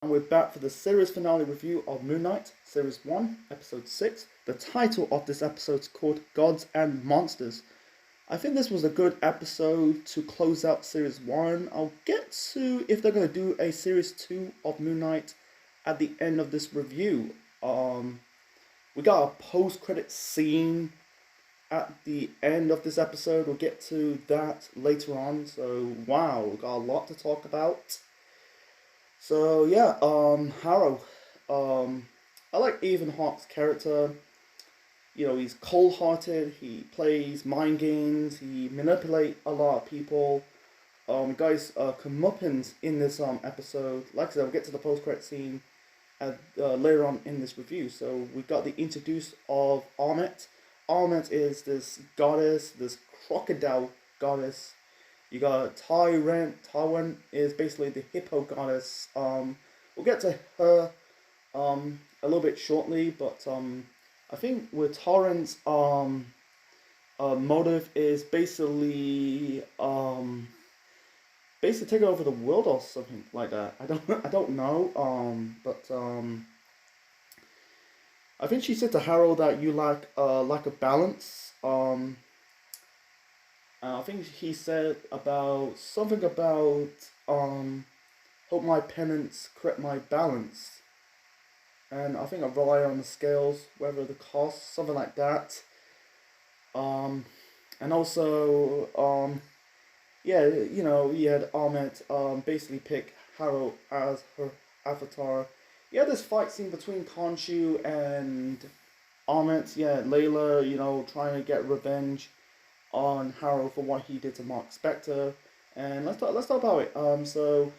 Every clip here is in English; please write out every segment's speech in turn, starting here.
and we're back for the series finale review of Moon Knight, Series 1, Episode 6. The title of this episode is called Gods and Monsters. I think this was a good episode to close out Series 1. I'll get to if they're going to do a Series 2 of Moon Knight at the end of this review. We got a post-credit scene at the end of this episode. We'll get to that later on. So, wow, we got a lot to talk about. So yeah, Harrow. I like Ethan Hawke's character. You know, he's cold-hearted. He plays mind games. He manipulates a lot of people. Guys, comeuppance in this episode. Like I said, we'll get to the post-credit scene later on in this review. So we got the introduce of Ammit. Ammit is this goddess, this crocodile goddess. You got Tyrant. Tyrant is basically the hippo goddess. We'll get to her a little bit shortly, but I think with Tyrant's motive is basically taking over the world or something like that. I don't know. I think she said to Harold that you lack a balance. I think he said about something about hope my penance correct my balance, and I think I rely on the scales, whether the cost, something like that. And also yeah, you know, he had Ahmed basically pick Harold as her avatar. You had this fight scene between Khonshu and Ahmed. Yeah, Layla, you know, trying to get revenge on Harold for what he did to Mark Spector, and let's talk about it. So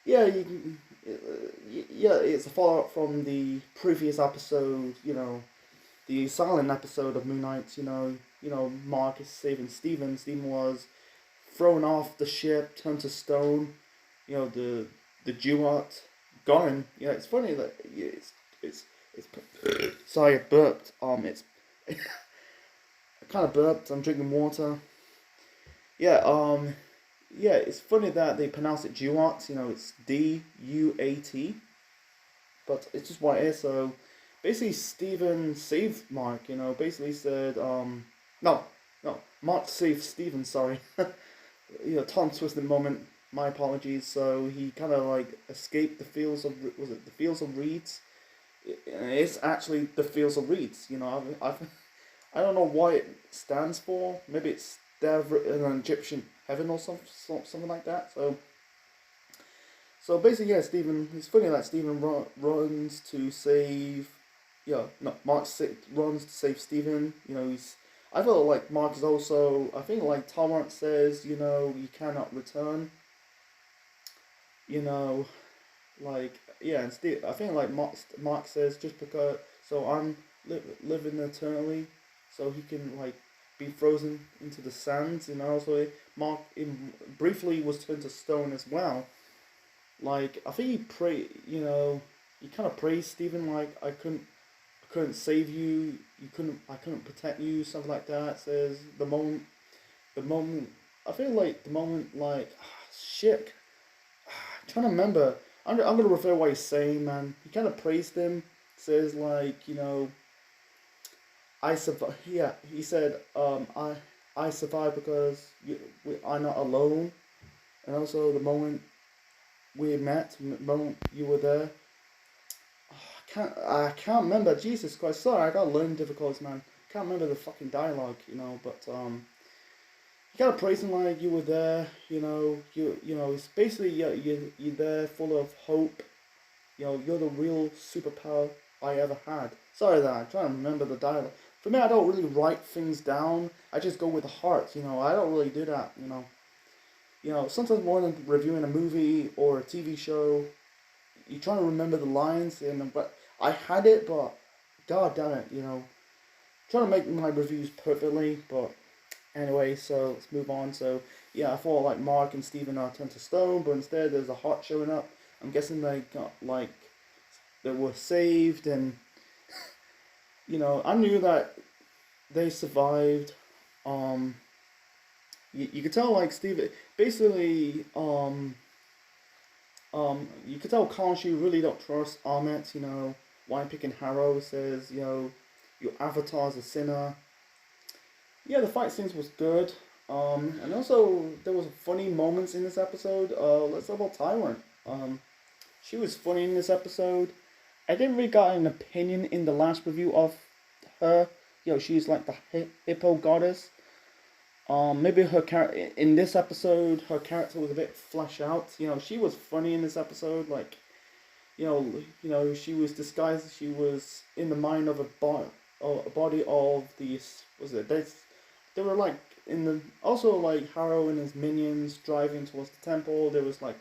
yeah, yeah, it's a follow up from the previous episode. You know, the silent episode of Moon Knight. You know, Mark is saving Steven. Steven was thrown off the ship, turned to stone. You know, the Duat gone. Yeah, it's funny that it's sorry, I burped. It's I kind of burped. I'm drinking water. Yeah. Yeah. It's funny that they pronounce it Duat. You know, it's Duat, but it's just what it is. So basically, Steven saved Mark. You know, basically said, no, no, Mark saved Steven. Sorry. You know, tongue twisting moment. My apologies. So he kind of like escaped the fields of, was it the fields of reeds? It's actually the fields of reeds. You know, I don't know what it stands for. Maybe it's an Egyptian heaven or something like that. So basically, yeah, Stephen. It's funny that Stephen runs to save. Yeah, no, runs to save Stephen. You know, he's. I feel like Mark is also. I think like Talmart says, you know, you cannot return. You know, like yeah, and Steve. I think like Mark says just because. So I'm living eternally, so he can like be frozen into the sands. You know, so Mark briefly was turned to stone as well. Like I think he you know, he kind of praised Stephen like I couldn't save you, I couldn't protect you, something like that. Says the moment, I feel like the moment like shit. I'm trying to remember. I'm gonna refer what he's saying, man. He kind of praised him. Says like you know I survive. Yeah, he said, I survived because we are not alone, and also the moment we met, the moment you were there. I can't remember. Jesus Christ, sorry, I got learning difficulties, man. Can't remember the fucking dialogue, you know. But you gotta praise him like you were there, you know. You know, it's basically you're there, full of hope. You know, you're the real superpower I ever had. Sorry that I'm trying to remember the dialogue. For me, I don't really write things down. I just go with the heart. You know, I don't really do that. You know. Sometimes more than reviewing a movie or a TV show, you try to remember the lines. And but I had it, but god damn it, you know, trying to make my reviews perfectly. But anyway, so let's move on. So yeah, I thought like Mark and Steven are turned to stone, but instead there's a heart showing up. I'm guessing they got like they were saved, and you know I knew that they survived. Um, you could tell like Steve basically You could tell Khonshu really don't trust Ahmet. Why picking Harrow, says, your avatar's a sinner. Yeah, the fight scenes was good. And also there was funny moments in this episode. Let's talk about Tyrant. She was funny in this episode. I didn't really got an opinion in the last review of her. She's like the hippo goddess. Maybe her character in this episode, her character was a bit flesh out. She was funny in this episode. Like, she was disguised. She was in the mind of a body of the, was it? They were like in the, also like Harrow and his minions driving towards the temple. There was like,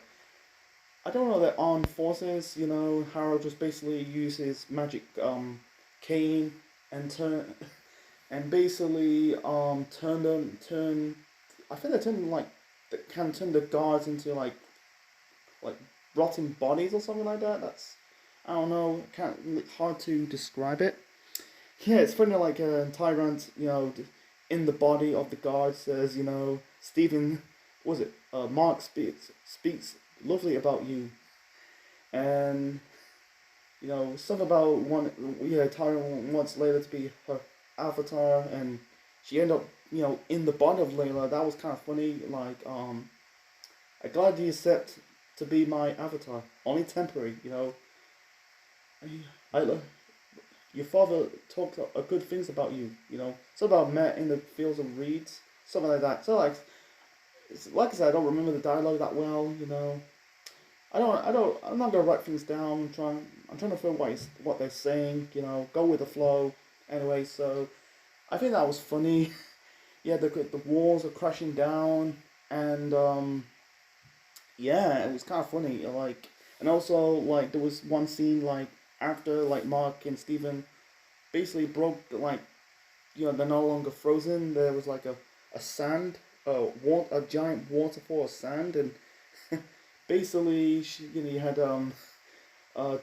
I don't know, their armed forces. Harrow just basically uses magic cane and basically turn. I think they turn like can turn the guards into like rotting bodies or something like that. That's, I don't know, hard to describe it. Yeah, it's funny, like Tyrant, in the body of the guard says, Stephen, was it Mark speaks lovely about you, and stuff about Tyrant wants Layla to be her avatar, and she ended up in the body of Layla. That was kind of funny. Like, I'm glad you accept to be my avatar, only temporary. I your father talked good things about you. Something about met in the fields of reeds, something like that. So like I said, I don't remember the dialogue that well. I'm not gonna write things down. I'm trying to feel what they're saying. Go with the flow. Anyway, so I think that was funny. Yeah, the walls are crashing down, and yeah, it was kind of funny. Like, and also like there was one scene like after like Mark and Steven basically broke, like, they're no longer frozen. There was like a sand, a giant waterfall of sand, and basically you had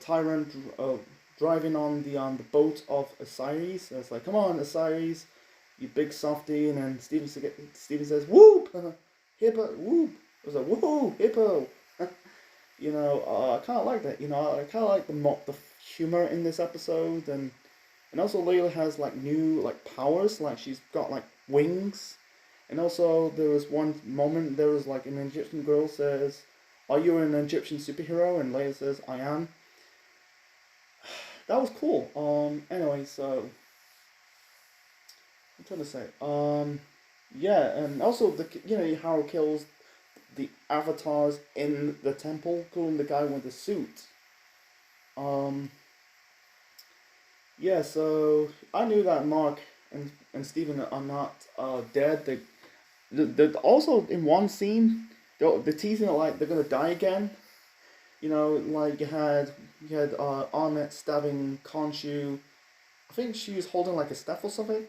Tyrant driving on the boat of Osiris. And it's like, come on, Osiris, you big softy. And then Steven says, whoop, hippo, whoop. It was like, woohoo, hippo. I kind of like that. I kind of like the humor in this episode, and also Layla has like new like powers. Like, she's got like wings, and also there was one moment, there was like an Egyptian girl says, "Are you an Egyptian superhero?" And Layla says, "I am." That was cool. Anyway, so I'm trying to say. Yeah, and also Harold kills the avatars in the temple, including the guy with the suit. Um. Yeah, so I knew that Mark and Steven are not dead. They also in one scene they're teasing it like they're gonna die again. Like you had Ahmet stabbing Khonshu. I think she was holding like a staff or something.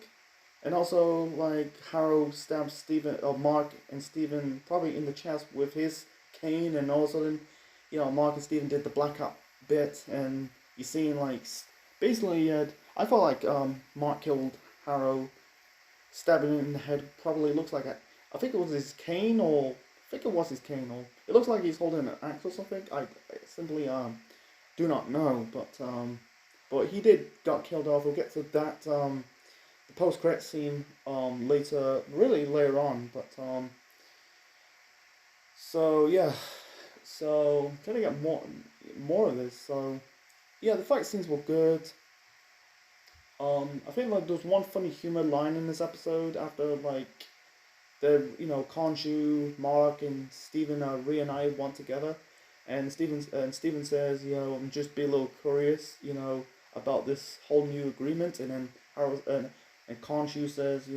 And also like Harrow stabs Steven or Mark and Steven probably in the chest with his cane, and all of a sudden, Mark and Steven did the blackout bit, and you seen like basically I felt like Mark killed Harrow, stabbing him in the head. Probably looks like I think it was his cane, or I think it was his cane, or it looks like he's holding an axe or something. I simply do not know, but he did got killed off. We'll get to that the post credit scene really later on, but so yeah, so trying to get more of this. So yeah, the fight scenes were good. I think like there was one funny humor line in this episode after like the Khonshu, Mark, and Steven reunite one together, and Steven says, I'm just be a little curious, about this whole new agreement, and then Harold and Khonshu says,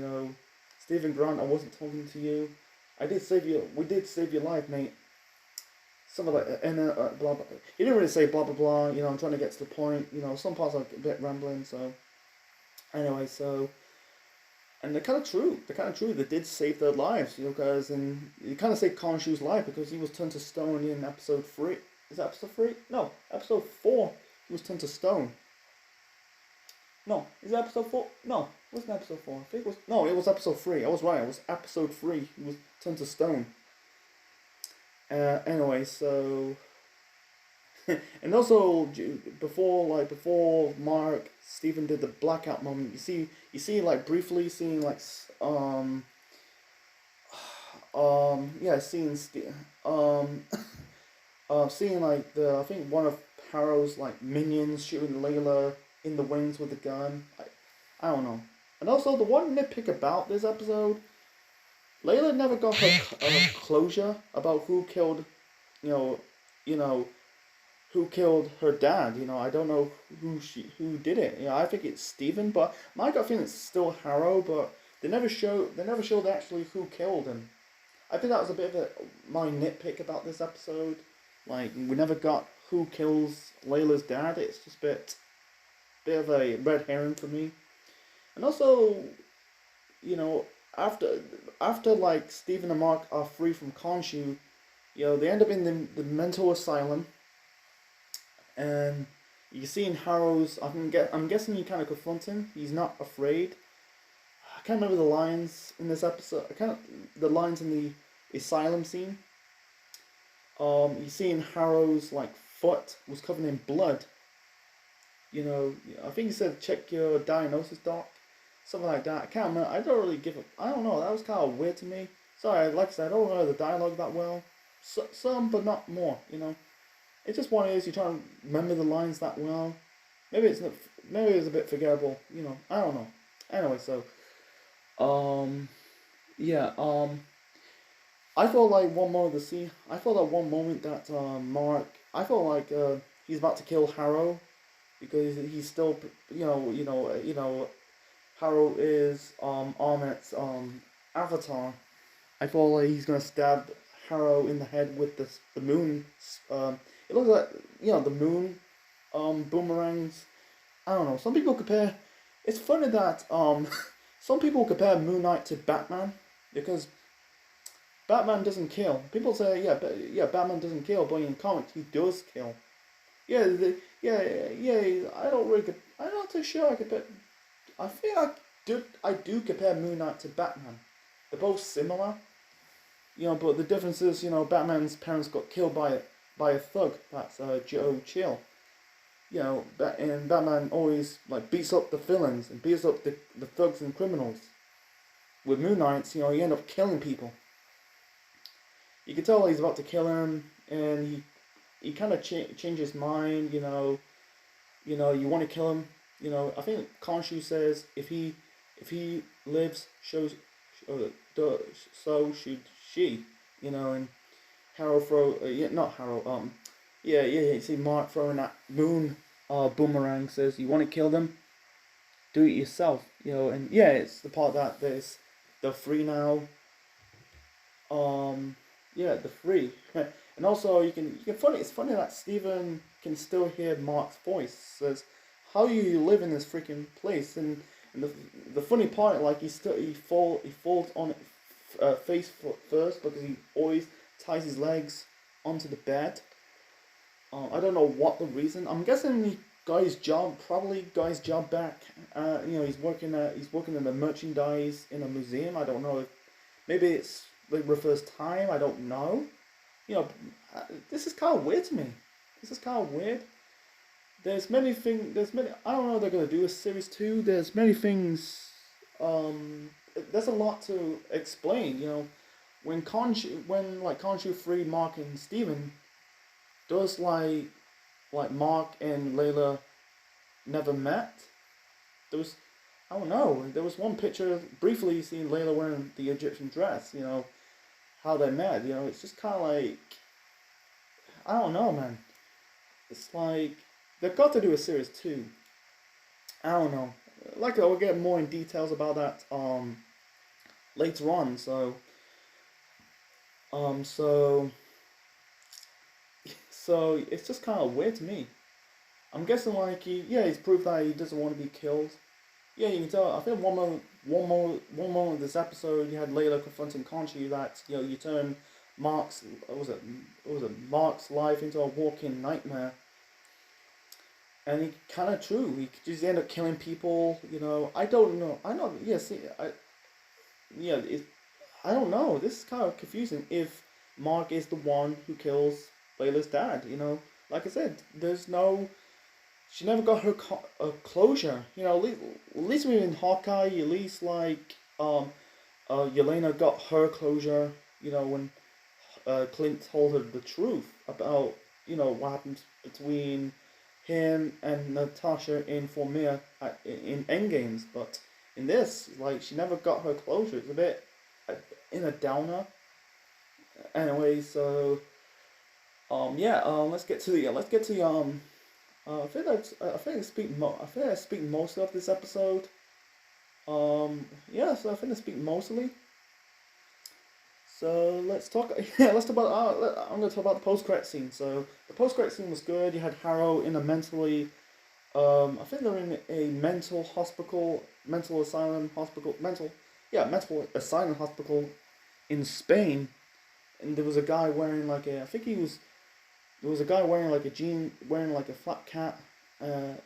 Stephen Grant, I wasn't talking to you. We did save your life, mate. Something like that, and blah blah. He didn't really say blah blah blah. I'm trying to get to the point. Some parts are a bit rambling. So anyway, and they're kind of true. They did save their lives, because you kind of saved Khonshu's life because he was turned to stone in episode 3. Is that episode 3? No, episode 4. He was turned to stone. No, is that episode 4? No, it wasn't episode 4. I think it was. No, it was episode 3. I was right. It was episode 3. He was turned to stone. Anyway, so And also before Mark Stephen did the blackout moment, you see like briefly seeing like yeah, seeing like the I think one of Harrow's like minions shooting Layla in the wings with a gun. I don't know. And also the one nitpick about this episode, Layla never got her closure about who killed, you know, you know who killed her dad. I don't know who did it. I think it's Steven, but my gut feeling it's still Harrow. But they never showed actually who killed him. I think that was a bit of my nitpick about this episode. Like we never got who kills Layla's dad. It's just a bit of a red herring for me. And also, you know, after like Stephen and Mark are free from Khonshu, they end up in the mental asylum, and you see in Harrow's. I'm guessing you kind of confront him. He's not afraid. I can't remember the lines in this episode. I can't the lines in the asylum scene. You see in Harrow's like foot was covered in blood. I think he said check your diagnosis doc, something like that. I can't remember. I don't really give a. I don't know. That was kind of weird to me. Sorry, like I said, I don't know the dialogue that well. Some, but not more. It's just one of those you try to remember the lines that well. Maybe it's not. Maybe it's a bit forgettable. I don't know. Anyway, so yeah. I felt like one moment of the scene. I felt like one moment that Mark. I felt like he's about to kill Harrow because he's still. Harrow is Ahmet's avatar. I feel like he's gonna stab Harrow in the head with the moon. It looks like the moon boomerangs. I don't know. Some people compare. It's funny that some people compare Moon Knight to Batman because Batman doesn't kill. People say Batman doesn't kill, but in comics he does kill. Yeah. I'm not too sure I compare. I think I do compare Moon Knight to Batman. They're both similar. But the difference is, Batman's parents got killed by a thug. That's Joe Chill. And Batman always like beats up the villains and beats up the thugs and criminals. With Moon Knight, he end up killing people. You can tell he's about to kill him, and he kind of changes his mind. You want to kill him. I think Khonshu says if he lives, so should she. And Harrow not Harrow. Yeah. You see Mark throwing that moon boomerang. Says you want to kill them, do it yourself. And yeah, it's the part that they're free now. Yeah, they're free. And also it's funny that Steven can still hear Mark's voice. Says, how you live in this freaking place? And the funny part, like he falls on face first because he always ties his legs onto the bed. I don't know what the reason. I'm guessing the guy's job back. He's working in the merchandise in a museum. I don't know if maybe it's like the first time. I don't know. This is kind of weird to me. This is kind of weird. There's many things. I don't know. If they're gonna do a series 2. There's many things. There's a lot to explain. When Khonshu freed Mark and Steven, does like Mark and Layla never met? I don't know. There was one picture briefly seeing Layla wearing the Egyptian dress. How they met. It's just kind of like I don't know, man. It's like they've got to do a series 2. I don't know. Like I'll get more in details about that later on. So it's just kind of weird to me. I'm guessing like he's proved that he doesn't want to be killed. Yeah, you can tell. I think one moment of this episode, you had Layla confronting Khonshu that you turn Mark's Mark's life into a walking nightmare. And he kind of true. He just end up killing people. I don't know. I know. Yeah. See. I don't know. This is kind of confusing. If Mark is the one who kills Layla's dad, like I said, there's no. She never got her closure. You know, at least we in Hawkeye, at least like Yelena got her closure. You know, when Clint told her the truth about what happened between him and Natasha in Formia in Endgames, but in this, like, she never got her closure. It's a bit in a downer. Anyway, so yeah, let's get to the I think I think I speak mostly of this episode. Yeah, so I think I speak mostly. So let's talk. Yeah, let's talk about. I'm going to talk about the post credit scene. So the post credit scene was good. You had Harrow in a mentally. I think they're in a mental asylum hospital, mental asylum hospital in Spain. And there was a guy wearing like a. I think he was. There was a guy wearing like wearing like a flat cap, and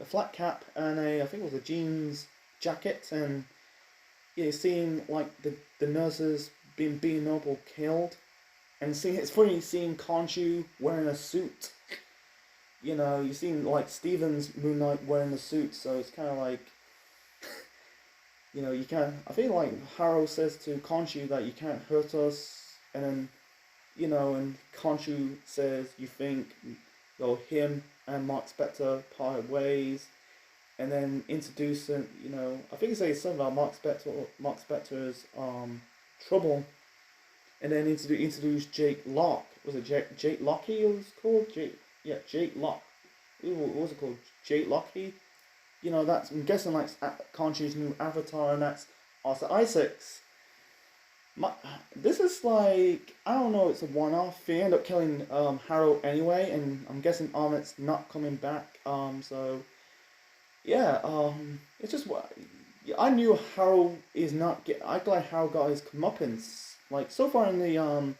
I think it was a jeans jacket, and yeah, seeing like the nurses being beaten up or killed, and seeing it's funny seeing Khonshu wearing a suit. You know, you seen like Steven's Moon Knight wearing a suit, so it's kind of like, you can't. I feel like Harrow says to Khonshu that you can't hurt us, and then and Khonshu says you think, him and Mark Spector parted ways, and then introducing, I think he says something about Mark Spector's trouble, and then introduce Jake Locke. Was it Jake Locke? It was called Jake Locke. What was it called? Jake Locke. That's, I'm guessing, like Khonshu's new avatar, and that's Arthur Isaacs. This is like, I don't know, it's a one-off. They end up killing Harrow anyway, and I'm guessing Ahmet's not coming back. So yeah, it's just what I knew. Harrow is not get. I glad Harrow got his comeuppance. Like so far in the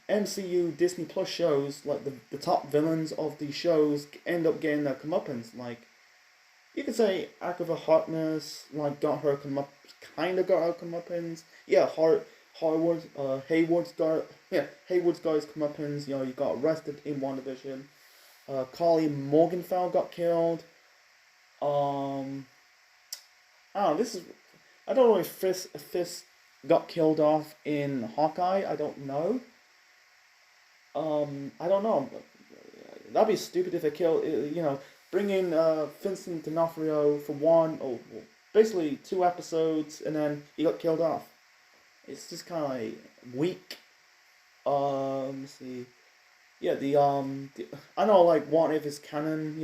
MCU Disney Plus shows, like the top villains of the shows end up getting their comeuppance. Like you could say Agatha Harkness like got her kind of got her comeuppance. Yeah, Hayward's got his comeuppance. You got arrested in WandaVision. Carly Morgenthau got killed. This is, I don't know if Fisk got killed off in Hawkeye. I don't know. I don't know. That'd be stupid if they kill. Bring in Vincent D'Onofrio for basically 2 episodes, and then he got killed off. It's just kind of like weak. Let's see. Yeah, I know, like, what if it's canon?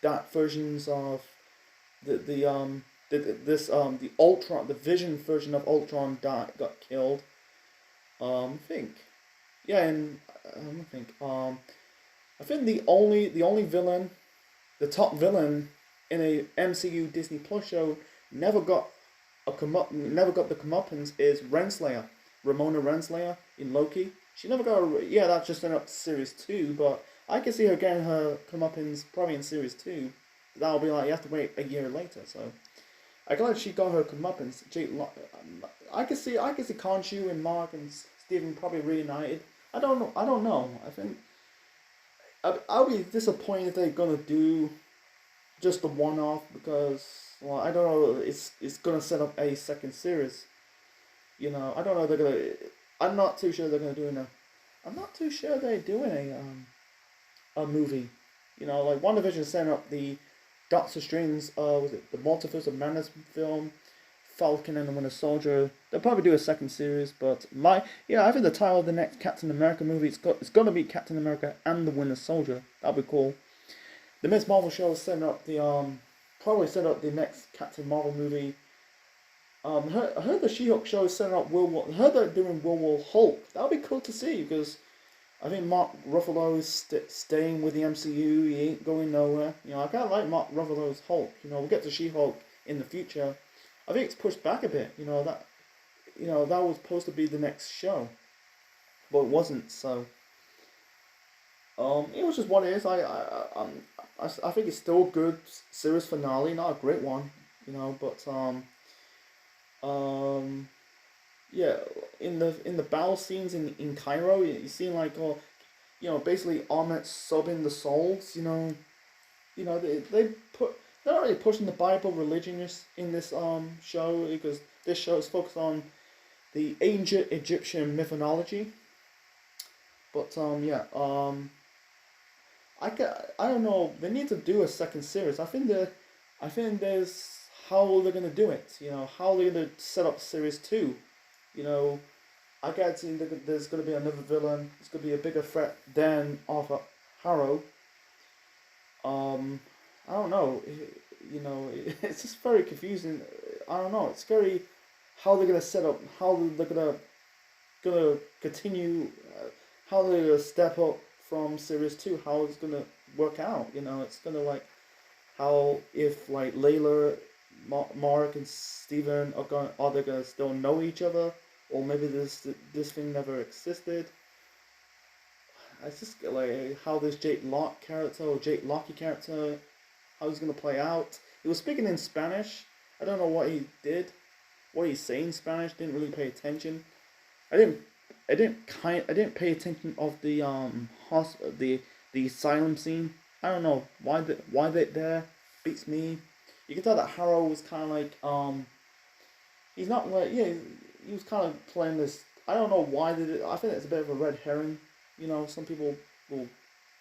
That versions of the Ultron, the Vision version of Ultron got killed. I think. Yeah, and I think. I think the only villain, the top villain in a MCU Disney Plus show never got never got the comeuppance is Renslayer, Ramona Renslayer in Loki. She never got that's just in series 2, but I can see her getting her comeuppance probably in series 2. That'll be like you have to wait a year later. So I'm glad she got her comeuppance. I can see Khonshu and Mark and Steven probably reunited. I don't know. I think I'll be disappointed if they're gonna do just the one-off, because I don't know. It's gonna set up a second series. I don't know if they're gonna. I'm not too sure they're gonna do I'm not too sure they're doing a movie. Like WandaVision set up the Doctor Strange. Was it the Multiverse of Madness film? Falcon and the Winter Soldier. They'll probably do a second series, but I think the title of the next Captain America movie it's gonna be Captain America and the Winter Soldier. That'll be cool. The Miss Marvel show is setting up the probably set up the next Captain Marvel movie. I heard the She-Hulk show is setting up I heard they're doing World Hulk. That'll be cool to see, because I think Mark Ruffalo is staying with the MCU. He ain't going nowhere. I kind of like Mark Ruffalo's Hulk. We'll get to She-Hulk in the future. I think it's pushed back a bit. That was supposed to be the next show, but it wasn't. So it was just what it is. I think it's still a good series finale, not a great one. But yeah, in the battle scenes in Cairo, you seem like basically Ahmet subbing the souls. They put they're not really pushing the Bible religion in this show, because this show is focused on the ancient Egyptian mythology. But I don't know. They need to do a second series. I think there's how they're gonna do it. How they're gonna set up series two. You know, I guarantee there's gonna be another villain. It's gonna be a bigger threat than Arthur Harrow. Um, I don't know. It's just very confusing. I don't know. It's very how they're gonna set up, how they're gonna continue, how they're gonna step up from series two, how it's gonna work out. It's gonna like how if like Layla, Mark and Steven are they gonna still know each other, or maybe this thing never existed. I just like how this Jake Locke character, how he's gonna play out. He was speaking in Spanish. I don't know what he did, what he's saying in Spanish. Didn't really pay attention. I didn't. I didn't pay attention of the the asylum scene. I don't know why they there beats me. You can tell that Harrow was kind of like he's not like he was kind of playing this. I don't know why they did. I think it's a bit of a red herring. Some people will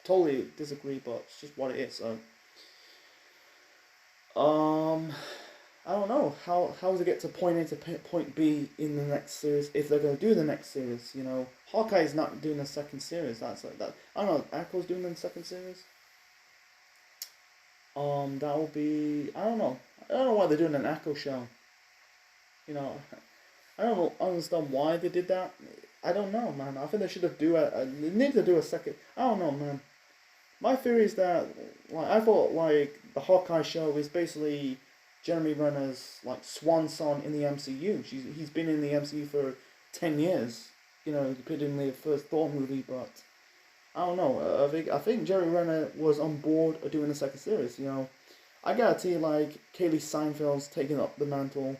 totally disagree, but it's just what it is. So I don't know how to get to point A to point B in the next series if they're gonna do the next series. Hawkeye's not doing the second series. That's like that. I don't know. Echo's doing the second series. That will be. I don't know. I don't know why they're doing an Echo show. I don't understand why they did that. I don't know, man. I think they should have they need to do a second. I don't know, man. My theory is that I thought like the Hawkeye show is basically Jeremy Renner's like swan song in the MCU. He's been in the MCU for 10 years. He put in the first Thor movie, but I don't know. I think Jeremy Renner was on board of doing the second series. I guarantee like Kaylee Seinfeld's taking up the mantle.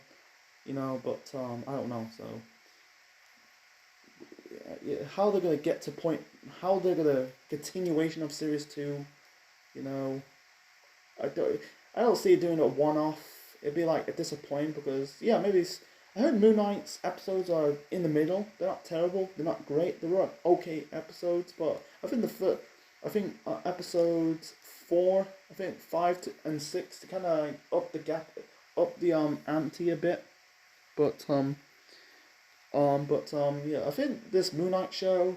But I don't know. So how they're gonna get to point, how they're gonna continuation of series two. I don't see it doing a one off. It'd be like a disappointment because maybe I heard Moon Knight's episodes are in the middle. They're not terrible. They're not great. They're like okay episodes, but I think episodes 4, 5 and 6 to kind of up the ante a bit. But I think this Moon Knight show,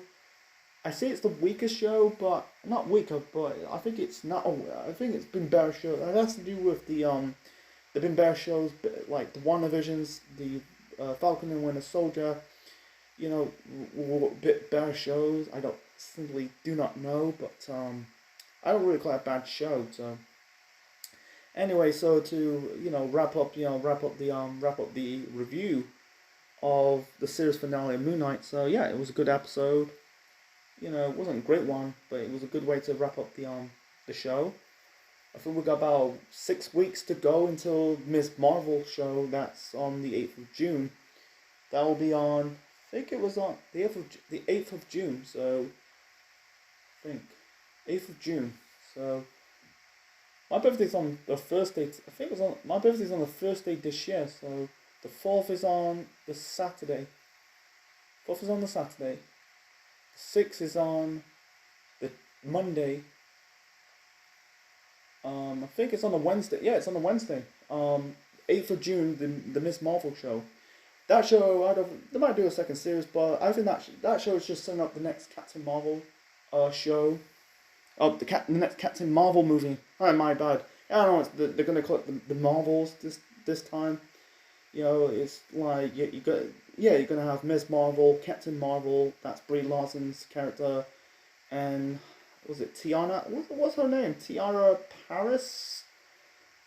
I say it's the weakest show, but not weaker, but I think it's not. I think it's been better show. It has to do with the been better shows like the WandaVisions, the Falcon and Winter Soldier. Bit better shows. I simply do not know, but I don't really call it a bad show. So anyway, so to wrap up the review of the series finale of Moon Knight. So it was a good episode. It wasn't a great one, but it was a good way to wrap up the show. I think we got about 6 weeks to go until Ms. Marvel show. That's on the 8th of June. That will be on. I think it was on the 8th of June. So I think 8th of June. So my birthday's on the first day. I think it was on my birthday's on the first day this year. So the 4th is on the Saturday. 4th is on the Saturday. 6th is on the Monday. I think it's on the Wednesday. Yeah, it's on the Wednesday. 8th of June, the Miss Marvel show. That show, they might do a second series, but I think that show is just setting up the next Captain Marvel show. Oh, the next Captain Marvel movie. Oh, my bad. I don't know. They're gonna call it the Marvels this time. It's like you're gonna have Ms. Marvel, Captain Marvel. That's Brie Larson's character, and was it Tiana? What's her name? Tiara Paris.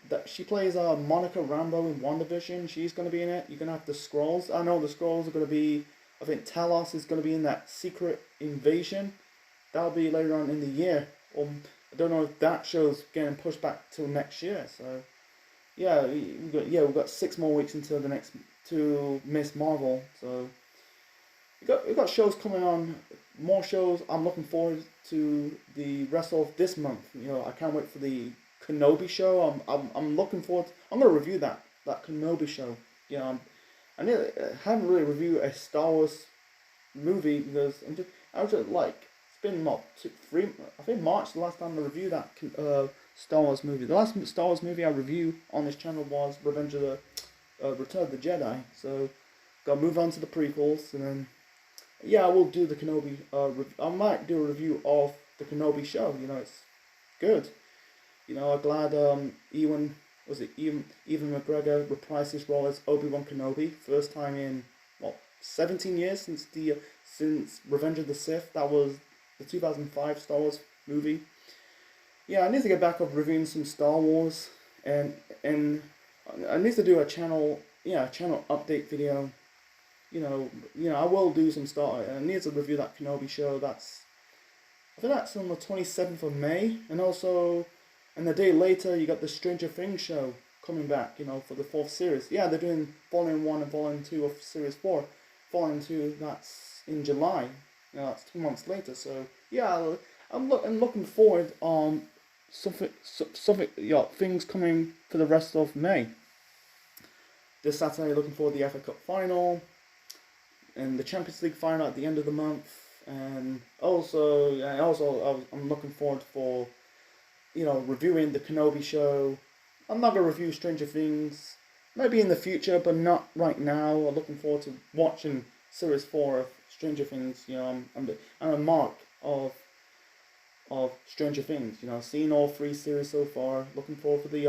That she plays Monica Rambeau in WandaVision. She's gonna be in it. You're gonna have the Skrulls. I know the Skrulls are gonna be. I think Talos is gonna be in that Secret Invasion. That'll be later on in the year. I don't know if that show's getting pushed back till next year. So we've got 6 more weeks until to Miss Marvel. So we got shows coming on more shows. I'm looking forward to the rest of this month. I can't wait for the Kenobi show. I'm looking forward. I'm gonna review that Kenobi show. I haven't really reviewed a Star Wars movie because I was just like it's been what 3 I think March the last time I reviewed that Star Wars movie. The last Star Wars movie I reviewed on this channel was Revenge of the Return of the Jedi. So gotta move on to the prequels, and then yeah, I will do the Kenobi. I might do a review of the Kenobi show. It's good. I'm glad Ewan McGregor reprised his role as Obi-Wan Kenobi, first time in 17 years since Revenge of the Sith. That was the 2005 Star Wars movie. Yeah, I need to get back up reviewing some Star Wars, and I need to do a channel update video. I will do some I need to review that Kenobi show. I think that's on the 27th of May, and also, and the day later you got the Stranger Things show coming back. For the 4th series. Yeah, they're doing Volume 1 and Volume 2 of Series 4. Volume 2, that's in July. That's 2 months later. So yeah, I'm looking forward something things coming for the rest of May. This Saturday, looking forward to the FA Cup final and the Champions League final at the end of the month, and also I'm looking forward for reviewing the Kenobi show. I'm not gonna review Stranger Things, maybe in the future, but not right now. I'm looking forward to watching Series 4 of Stranger Things. I'm a mark of Stranger Things. Seen all 3 series so far. Looking forward for the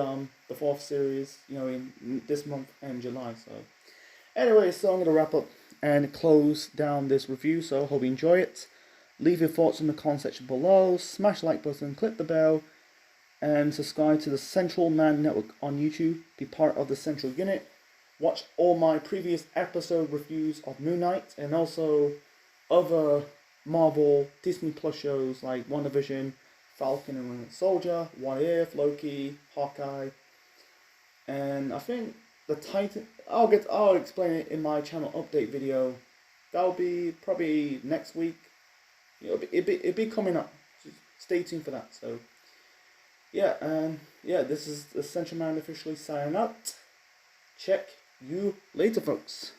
4th series. In this month and July. So anyway, so I'm gonna wrap up and close down this review. So hope you enjoy it. Leave your thoughts in the comment section below. Smash the like button, click the bell, and subscribe to the Central Man Network on YouTube. Be part of the Central Unit. Watch all my previous episode reviews of Moon Knight and also other Marvel Disney Plus shows like WandaVision, Falcon and Winter Soldier, What If, Loki, Hawkeye, and I think the Titan. I'll explain it in my channel update video. That'll be probably next week. It'll be coming up. So stay tuned for that. So yeah, this is the Central Man officially signing out. Check you later, folks.